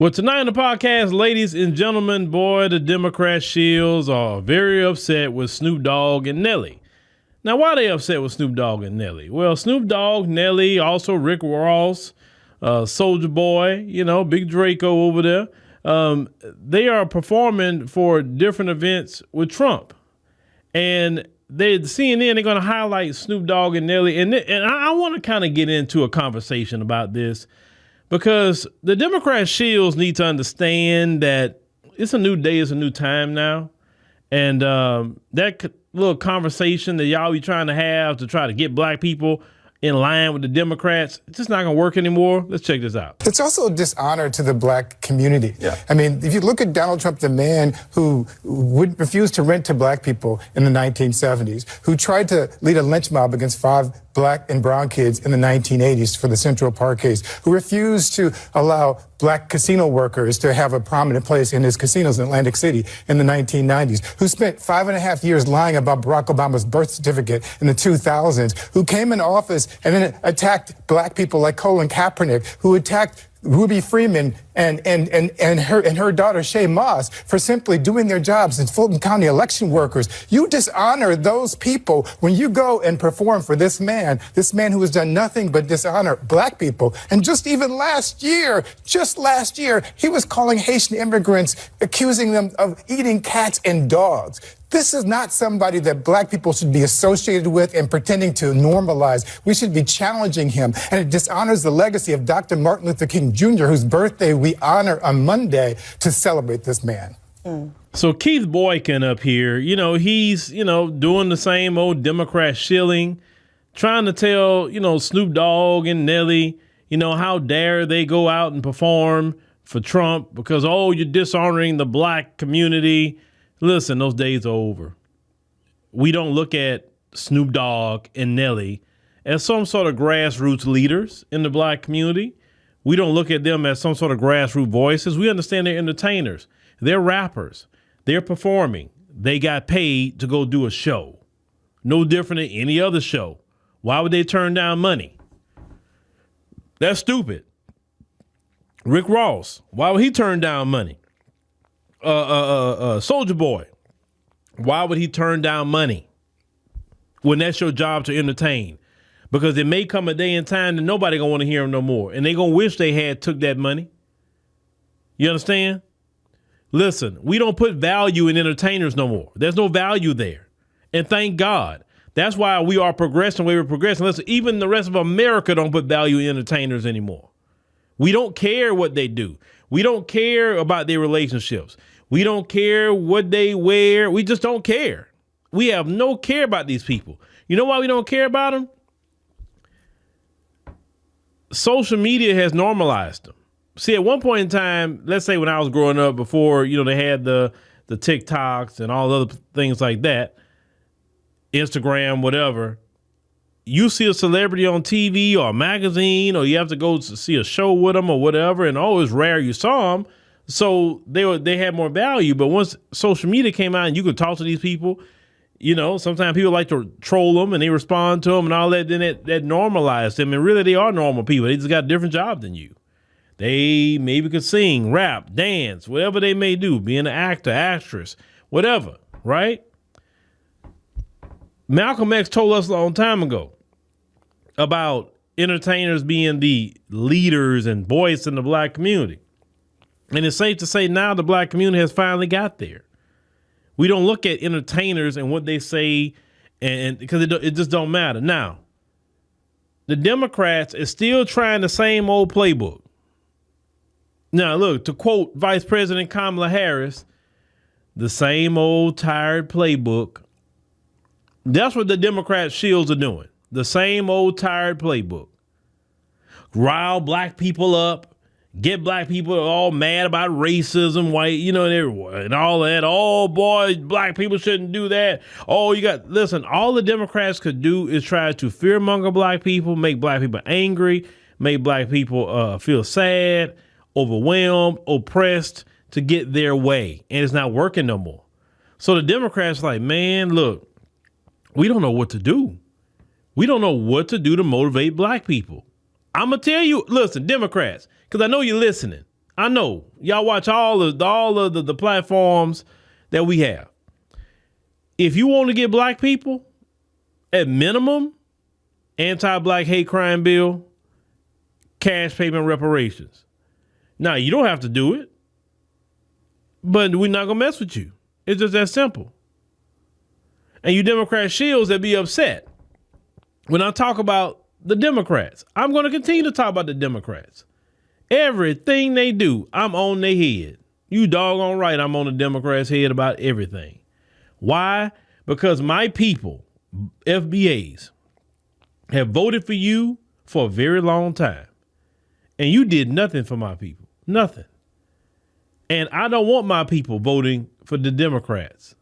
Well, tonight on the podcast, ladies and gentlemen, boy, the Democrat shills are very upset with Snoop Dogg and Nelly. Now, why are they upset with Snoop Dogg and Nelly? Well, Snoop Dogg, Nelly, also Rick Ross, Soulja Boy, Big Draco over there. They are performing for different events with Trump. And CNN, they're going to highlight Snoop Dogg and Nelly. And I want to kind of get into a conversation about this, because the Democrat shills need to understand that it's a new day, it's a new time now. And that little conversation that y'all be trying to have to try to get black people in line with the Democrats, it's just not going to work anymore. Let's check this out. It's also a dishonor to the black community. Yeah. I mean, if you look at Donald Trump, the man who would refuse to rent to black people in the 1970s, who tried to lead a lynch mob against 5 black and brown kids in the 1980s for the Central Park case, who refused to allow black casino workers to have a prominent place in his casinos in Atlantic City in the 1990s, who spent 5.5 years lying about Barack Obama's birth certificate in the 2000s, who came into office and then attacked black people like Colin Kaepernick, who attacked Ruby Freeman and her daughter Shay Moss for simply doing their jobs as Fulton County election workers. You dishonor those people when you go and perform for this man who has done nothing but dishonor black people. And just last year, he was calling Haitian immigrants, accusing them of eating cats and dogs. This is not somebody that black people should be associated with and pretending to normalize. We should be challenging him. And it dishonors the legacy of Dr. Martin Luther King Jr., whose birthday we honor on Monday, to celebrate this man. So Keith Boykin up here, he's, doing the same old Democrat shilling, trying to tell, Snoop Dogg and Nelly, how dare they go out and perform for Trump because, you're dishonoring the black community. Listen, those days are over. We don't look at Snoop Dogg and Nelly as some sort of grassroots leaders in the black community. We don't look at them as some sort of grassroots voices. We understand they're entertainers. They're rappers. They're performing. They got paid to go do a show. No different than any other show. Why would they turn down money? That's stupid. Rick Ross, why would he turn down money? Soulja Boy, why would he turn down money when that's your job to entertain? Because it may come a day and time that nobody gonna want to hear him no more, and they gonna wish they had took that money. You understand? Listen, we don't put value in entertainers no more. There's no value there, and thank God. That's why we are progressing the way we're progressing. Listen, even the rest of America don't put value in entertainers anymore. We don't care what they do. We don't care about their relationships. We don't care what they wear. We just don't care. We have no care about these people. You know why we don't care about them? Social media has normalized them. See, at one point in time, let's say when I was growing up, before, they had the TikToks and all the other things like that, Instagram, whatever, you see a celebrity on TV or a magazine, or you have to go to see a show with them or whatever, and it's rare you saw them. So they had more value. But once social media came out and you could talk to these people, sometimes people like to troll them and they respond to them and all that. Then that normalized them. And really, they are normal people. They just got a different job than you. They maybe could sing, rap, dance, whatever they may do, being an actor, actress, whatever, right? Malcolm X told us a long time ago about entertainers being the leaders and voice in the black community. And it's safe to say now the black community has finally got there. We don't look at entertainers and what they say, and because it just don't matter. Now, the Democrats is still trying the same old playbook. Now, look, to quote Vice President Kamala Harris, the same old tired playbook. That's what the Democrat shills are doing. The same old tired playbook. Rile black people up. Get black people all mad about racism, white, and all that. Oh, boy, black people shouldn't do that. Listen, all the Democrats could do is try to fearmonger black people, make black people angry, make black people feel sad, overwhelmed, oppressed to get their way. And it's not working no more. So the Democrats like, man, look, we don't know what to do. We don't know what to do to motivate black people. I'm going to tell you, listen, Democrats, because I know you're listening. I know y'all watch all of the platforms that we have. If you want to get black people, at minimum, anti-black hate crime bill, cash payment reparations. Now, you don't have to do it, but we're not going to mess with you. It's just that simple. And you Democrat shills that be upset when I talk about the Democrats. I'm going to continue to talk about the Democrats. Everything they do, I'm on their head. You doggone right, I'm on the Democrats' head about everything. Why? Because my people, FBAs, have voted for you for a very long time. And you did nothing for my people. Nothing. And I don't want my people voting for the Democrats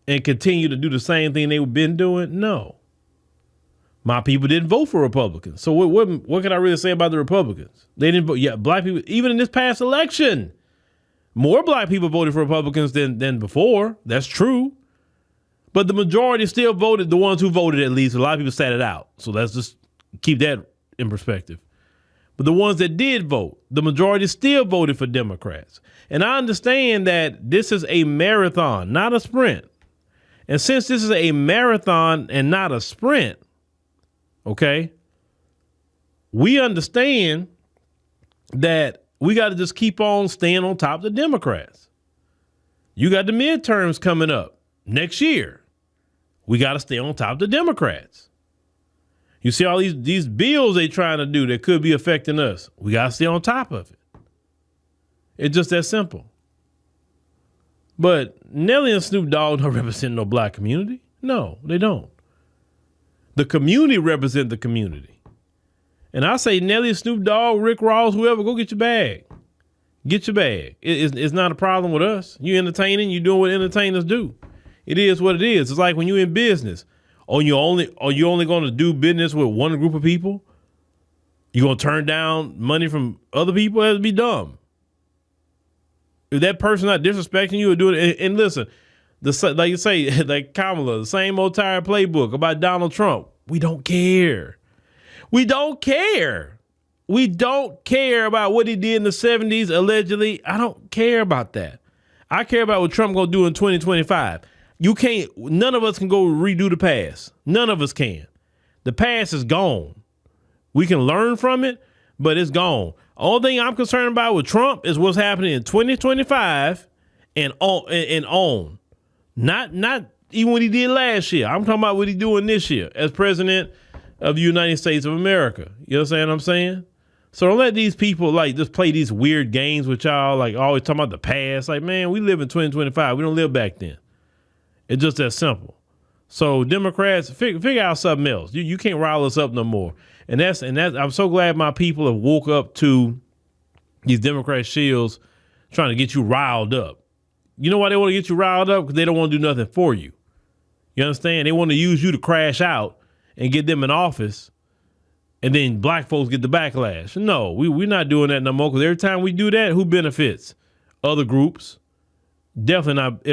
and continue to do the same thing they've been doing. No. My people didn't vote for Republicans. So what can I really say about the Republicans? They didn't vote. Yeah, black people, even in this past election, more black people voted for Republicans than before. That's true. But the majority still voted, the ones who voted at least. A lot of people sat it out. So let's just keep that in perspective. But the ones that did vote, the majority still voted for Democrats. And I understand that this is a marathon, not a sprint. And since this is a marathon and not a sprint, okay, we understand that we got to just keep on staying on top of the Democrats. You got the midterms coming up next year. We got to stay on top of the Democrats. You see all these bills they trying to do that could be affecting us. We got to stay on top of it. It's just that simple. But Nelly and Snoop Dogg don't represent no black community. No, they don't. The community represent the community. And I say Nelly, Snoop Dogg, Rick Ross, whoever, go get your bag. Get your bag. It's not a problem with us. You entertaining, you doing what entertainers do. It is what it is. It's like when you're in business. Are you only going to do business with one group of people? You going to turn down money from other people? That'd be dumb. If that person not disrespecting you or doing it, and listen, like you say, like Kamala, the same old tired playbook about Donald Trump. We don't care. We don't care. We don't care about what he did in the 70s, allegedly. I don't care about that. I care about what Trump going to do in 2025. None of us can go redo the past. None of us can. The past is gone. We can learn from it, but it's gone. Only thing I'm concerned about with Trump is what's happening in 2025 and on. Not even what he did last year. I'm talking about what he's doing this year as president of the United States of America. You understand what I'm saying? So don't let these people like just play these weird games with y'all, like always talking about the past. Like, man, we live in 2025. We don't live back then. It's just that simple. So Democrats, figure out something else. You can't rile us up no more. And that's I'm so glad my people have woke up to these Democrat shills trying to get you riled up. You know why they want to get you riled up? Because they don't want to do nothing for you. You understand? They want to use you to crash out and get them in office, and then black folks get the backlash. No, we're not doing that no more, because every time we do that, who benefits? Other groups. Definitely not. If